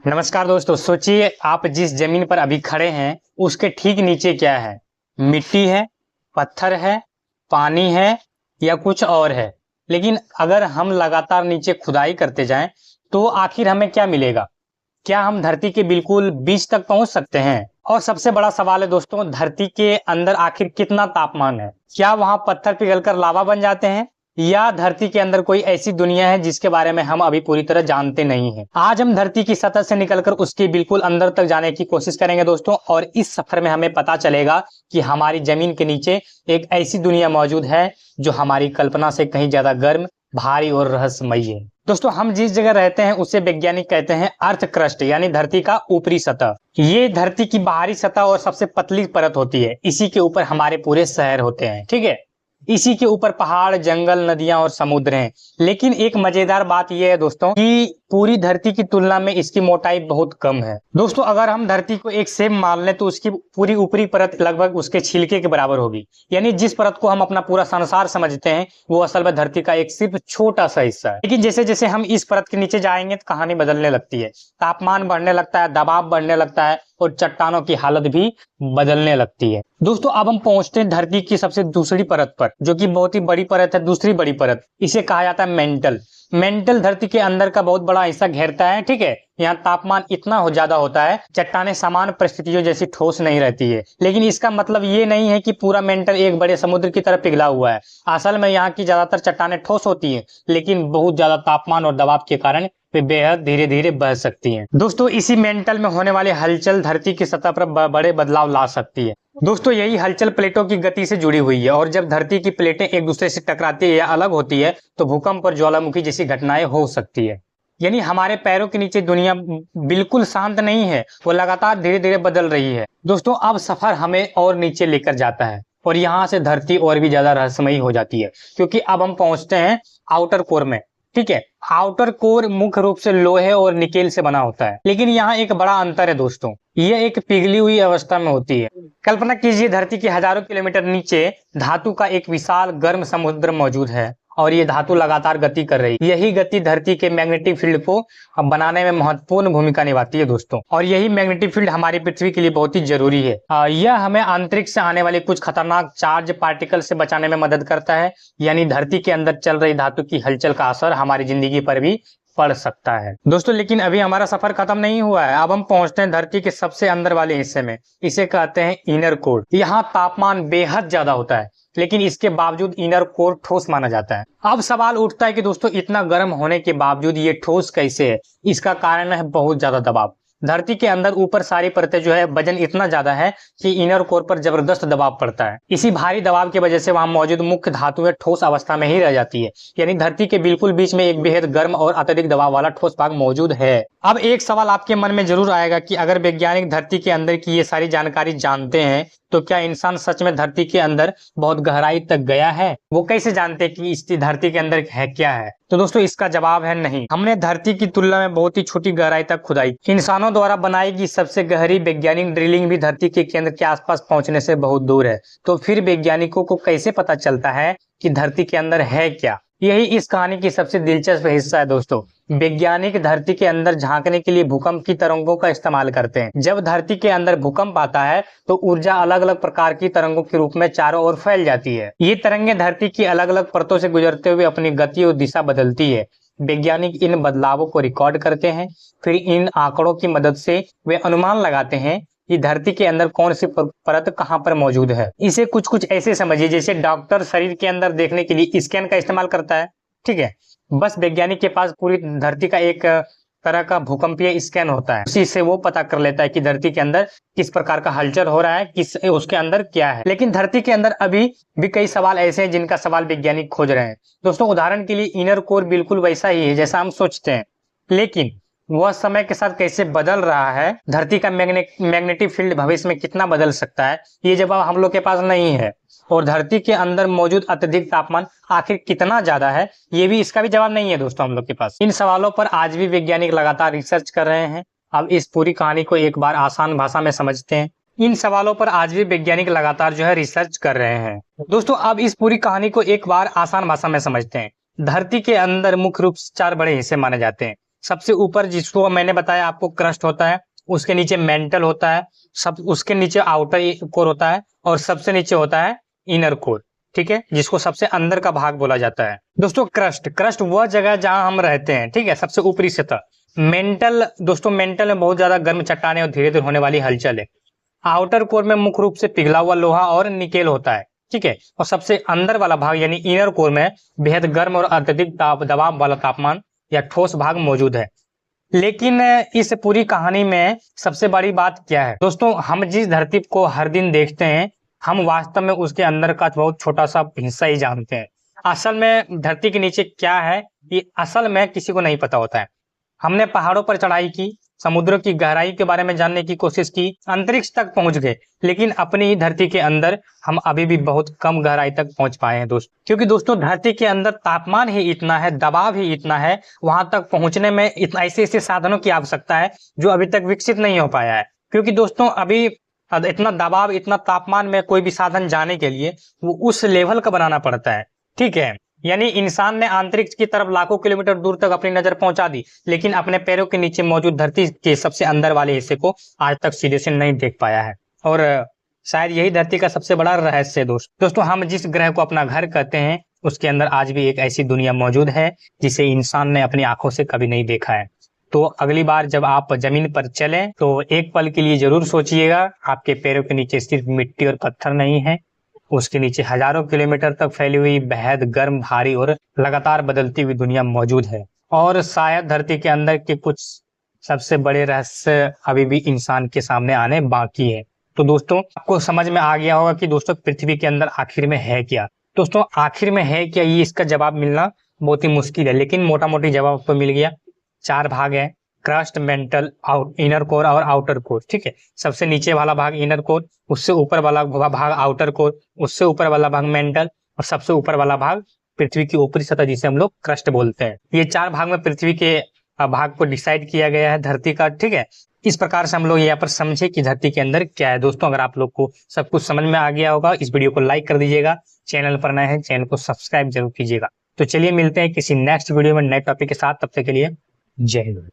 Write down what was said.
नमस्कार दोस्तों। सोचिए आप जिस जमीन पर अभी खड़े हैं उसके ठीक नीचे क्या है। मिट्टी है, पत्थर है, पानी है या कुछ और है। लेकिन अगर हम लगातार नीचे खुदाई करते जाएं तो आखिर हमें क्या मिलेगा। क्या हम धरती के बिल्कुल बीच तक पहुंच सकते हैं? और सबसे बड़ा सवाल है दोस्तों, धरती के अंदर आखिर कितना तापमान है। क्या वहां पत्थर पिघलकर लावा बन जाते हैं या धरती के अंदर कोई ऐसी दुनिया है जिसके बारे में हम अभी पूरी तरह जानते नहीं हैं। आज हम धरती की सतह से निकलकर उसके बिल्कुल अंदर तक जाने की कोशिश करेंगे दोस्तों, और इस सफर में हमें पता चलेगा कि हमारी जमीन के नीचे एक ऐसी दुनिया मौजूद है जो हमारी कल्पना से कहीं ज्यादा गर्म, भारी और रहस्यमयी है। दोस्तों, हम जिस जगह रहते हैं उसे वैज्ञानिक कहते हैं अर्थ क्रस्ट, यानी धरती का ऊपरी सतह। ये धरती की बाहरी सतह और सबसे पतली परत होती है। इसी के ऊपर हमारे पूरे शहर होते हैं, ठीक है। इसी के ऊपर पहाड़, जंगल, नदियां और समुद्र हैं। लेकिन एक मजेदार बात यह है दोस्तों कि पूरी धरती की तुलना में इसकी मोटाई बहुत कम है। दोस्तों, अगर हम धरती को एक सेब मान लें तो उसकी पूरी ऊपरी परत लगभग उसके छिलके के बराबर होगी। यानी जिस परत को हम अपना पूरा संसार समझते हैं वो असल में धरती का एक सिर्फ छोटा सा हिस्सा है। लेकिन जैसे जैसे हम इस परत के नीचे जाएंगे तो कहानी बदलने लगती है। तापमान बढ़ने लगता है, दबाव बढ़ने लगता है और चट्टानों की हालत भी बदलने लगती है। दोस्तों, अब हम पहुंचते हैं धरती की सबसे दूसरी परत पर, जो कि बहुत ही बड़ी परत है। दूसरी बड़ी परत, इसे कहा जाता है मेंटल। मेंटल धरती के अंदर का बहुत बड़ा हिस्सा घेरता है, ठीक है। यहाँ तापमान इतना ज्यादा होता है, चट्टानें समान परिस्थितियों जैसी ठोस नहीं रहती है। लेकिन इसका मतलब ये नहीं है कि पूरा मेंटल एक बड़े समुद्र की तरह पिघला हुआ है। असल में यहाँ की ज्यादातर चट्टानें ठोस होती हैं, लेकिन बहुत ज्यादा तापमान और दबाव के कारण वे बेहद धीरे धीरे बह सकती हैं। दोस्तों, इसी मेंटल में होने वाली हलचल धरती की सतह पर बड़े बदलाव ला सकती है। दोस्तों, यही हलचल प्लेटों की गति से जुड़ी हुई है, और जब धरती की प्लेटें एक दूसरे से टकराती है या अलग होती है तो भूकंप और ज्वालामुखी जैसी घटनाएं हो सकती है। यानी हमारे पैरों के नीचे दुनिया बिल्कुल शांत नहीं है, वो लगातार धीरे धीरे बदल रही है। दोस्तों, अब सफर हमें और नीचे लेकर जाता है और यहाँ से धरती और भी ज्यादा रहस्यमयी हो जाती है, क्योंकि अब हम पहुंचते हैं आउटर कोर में, ठीक है। आउटर कोर मुख्य रूप से लोहे और निकेल से बना होता है, लेकिन यहाँ एक बड़ा अंतर है दोस्तों, ये एक पिघली हुई अवस्था में होती है। कल्पना कीजिए, धरती के हजारों किलोमीटर नीचे धातु का एक विशाल गर्म समुद्र मौजूद है और ये धातु लगातार गति कर रही है। यही गति धरती के मैग्नेटिक फील्ड को बनाने में महत्वपूर्ण भूमिका निभाती है दोस्तों, और यही मैग्नेटिक फील्ड हमारी पृथ्वी के लिए बहुत ही जरूरी है। यह हमें अंतरिक्ष से आने वाले कुछ खतरनाक चार्ज पार्टिकल से बचाने में मदद करता है। यानी धरती के अंदर चल रही धातु की हलचल का असर हमारी जिंदगी पर भी पड़ सकता है दोस्तों। लेकिन अभी हमारा सफर खत्म नहीं हुआ है। अब हम पहुंचते हैं धरती के सबसे अंदर वाले हिस्से में, इसे कहते हैं इनर कोर। यहाँ तापमान बेहद ज्यादा होता है, लेकिन इसके बावजूद इनर कोर ठोस माना जाता है। अब सवाल उठता है कि दोस्तों, इतना गर्म होने के बावजूद ये ठोस कैसे है। इसका कारण है बहुत ज्यादा दबाव। धरती के अंदर ऊपर सारी परतें जो है वजन इतना ज्यादा है कि इनर कोर पर जबरदस्त दबाव पड़ता है। इसी भारी दबाव की वजह से वहां मौजूद मुख्य धातुएं ठोस अवस्था में ही रह जाती है। यानी धरती के बिल्कुल बीच में एक बेहद गर्म और अत्यधिक दबाव वाला ठोस भाग मौजूद है। अब एक सवाल आपके मन में जरूर आएगा कि अगर वैज्ञानिक धरती के अंदर की ये सारी जानकारी जानते हैं तो क्या इंसान सच में धरती के अंदर बहुत गहराई तक गया है। वो कैसे जानते कि इस धरती के अंदर है क्या है। तो दोस्तों, इसका जवाब है नहीं। हमने धरती की तुलना में बहुत ही छोटी गहराई तक खुदाई। इंसानों द्वारा बनाई गई सबसे गहरी वैज्ञानिक ड्रिलिंग भी धरती के केंद्र के आसपास पहुंचने से बहुत दूर है। तो फिर वैज्ञानिकों को कैसे पता चलता है कि धरती के अंदर है क्या। यही इस कहानी की सबसे दिलचस्प हिस्सा है दोस्तों। वैज्ञानिक धरती के अंदर झांकने के लिए भूकंप की तरंगों का इस्तेमाल करते हैं। जब धरती के अंदर भूकंप आता है तो ऊर्जा अलग अलग प्रकार की तरंगों के रूप में चारों ओर फैल जाती है। ये तरंगें धरती की अलग अलग परतों से गुजरते हुए अपनी गति और दिशा बदलती है। वैज्ञानिक इन बदलावों को रिकॉर्ड करते हैं, फिर इन आंकड़ों की मदद से वे अनुमान लगाते हैं कि धरती के अंदर कौन सी परत कहां पर मौजूद है। इसे कुछ कुछ ऐसे समझिए जैसे डॉक्टर शरीर के अंदर देखने के लिए स्कैन का इस्तेमाल करता है, ठीक है। बस वैज्ञानिक के पास पूरी धरती का एक तरह का भूकंपीय स्कैन होता है। उसी से वो पता कर लेता है कि धरती के अंदर किस प्रकार का हलचल हो रहा है, किस उसके अंदर क्या है। लेकिन धरती के अंदर अभी भी कई सवाल ऐसे हैं जिनका सवाल वैज्ञानिक खोज रहे हैं। दोस्तों, उदाहरण के लिए इनर कोर बिल्कुल वैसा ही है जैसा हम सोचते हैं, लेकिन वह समय के साथ कैसे बदल रहा है, धरती का मैग्नेटिक फील्ड भविष्य में कितना बदल सकता है, ये जवाब हम लोग के पास नहीं है। और धरती के अंदर मौजूद अत्यधिक तापमान आखिर कितना ज्यादा है, ये भी इसका भी जवाब नहीं है दोस्तों हम लोग के पास। इन सवालों पर आज भी वैज्ञानिक लगातार रिसर्च कर रहे हैं। अब इस पूरी कहानी को एक बार आसान भाषा में समझते हैं। इन सवालों पर आज भी वैज्ञानिक लगातार जो है रिसर्च कर रहे हैं। दोस्तों, अब इस पूरी कहानी को एक बार आसान भाषा में समझते हैं। धरती के अंदर मुख्य रूप से 4 बड़े हिस्से माने जाते हैं। सबसे ऊपर जिसको मैंने बताया आपको क्रस्ट होता है, उसके नीचे मेंटल होता है, सब उसके नीचे आउटर कोर होता है और सबसे नीचे होता है इनर कोर। ठीक है, जिसको सबसे अंदर का भाग बोला जाता है। दोस्तों क्रस्ट क्रस्ट वह जगह जहां हम रहते हैं, ठीक है, सबसे ऊपरी सतह। मेंटल दोस्तों, मेंटल में बहुत ज्यादा गर्म चट्टाने और धीरे धीरे होने वाली हलचल है। आउटर कोर में मुख्य रूप से पिघला हुआ लोहा और निकेल होता है। ठीक है, और सबसे अंदर वाला भाग यानी इनर कोर में बेहद गर्म और अत्यधिक दबाव वाला तापमान या ठोस भाग मौजूद है। लेकिन इस पूरी कहानी में सबसे बड़ी बात क्या है दोस्तों, हम जिस धरती को हर दिन देखते हैं, हम वास्तव में उसके अंदर का बहुत छोटा सा हिस्सा ही जानते हैं। असल में धरती के नीचे क्या है, ये असल में किसी को नहीं पता होता है। हमने पहाड़ों पर चढ़ाई की, समुद्रों की गहराई के बारे में जानने की कोशिश की, अंतरिक्ष तक पहुंच गए, लेकिन अपनी ही धरती के अंदर हम अभी भी बहुत कम गहराई तक पहुंच पाए हैं दोस्त। क्योंकि दोस्तों धरती के अंदर तापमान ही इतना है, दबाव ही इतना है, वहां तक पहुंचने में इतना ऐसे ऐसे साधनों की आवश्यकता है जो अभी तक विकसित नहीं हो पाया है। क्योंकि दोस्तों अभी इतना दबाव, इतना तापमान में कोई भी साधन जाने के लिए वो उस लेवल का बनाना पड़ता है। ठीक है, यानी इंसान ने अंतरिक्ष की तरफ लाखों किलोमीटर दूर तक अपनी नजर पहुंचा दी, लेकिन अपने पैरों के नीचे मौजूद धरती के सबसे अंदर वाले हिस्से को आज तक सीधे से नहीं देख पाया है। और शायद यही धरती का सबसे बड़ा रहस्य है दोस्तों, हम जिस ग्रह को अपना घर कहते हैं, उसके अंदर आज भी एक ऐसी दुनिया मौजूद है जिसे इंसान ने अपनी आंखों से कभी नहीं देखा है। तो अगली बार जब आप जमीन पर चलें तो एक पल के लिए जरूर सोचिएगा, आपके पैरों के नीचे सिर्फ मिट्टी और पत्थर नहीं है, उसके नीचे हजारों किलोमीटर तक फैली हुई बेहद गर्म, भारी और लगातार बदलती हुई दुनिया मौजूद है। और शायद धरती के अंदर के कुछ सबसे बड़े रहस्य अभी भी इंसान के सामने आने बाकी है। तो दोस्तों आपको समझ में आ गया होगा कि दोस्तों पृथ्वी के अंदर आखिर में है क्या। दोस्तों आखिर में है क्या, ये इसका जवाब मिलना बहुत ही मुश्किल है, लेकिन मोटा मोटी जवाब आपको मिल गया। 4 भाग है, क्रस्ट, मेंटल, इनर कोर और आउटर कोर। ठीक है, सबसे नीचे वाला भाग इनर कोर, उससे ऊपर वाला भाग आउटर कोर, उससे ऊपर वाला भाग मेंटल और सबसे ऊपर वाला भाग पृथ्वी की ऊपरी सतह जिसे हम लोग क्रस्ट बोलते हैं। ये 4 भाग में पृथ्वी के भाग को डिसाइड किया गया है धरती का। ठीक है, इस प्रकार से हम लोग यहाँ पर समझे कि धरती के अंदर क्या है। दोस्तों अगर आप लोग को सब कुछ समझ में आ गया होगा, इस वीडियो को लाइक कर दीजिएगा, चैनल पर नए हैं चैनल को सब्सक्राइब जरूर कीजिएगा। तो चलिए मिलते हैं किसी नेक्स्ट वीडियो में नए टॉपिक के साथ, तब तक के लिए जय हिंद।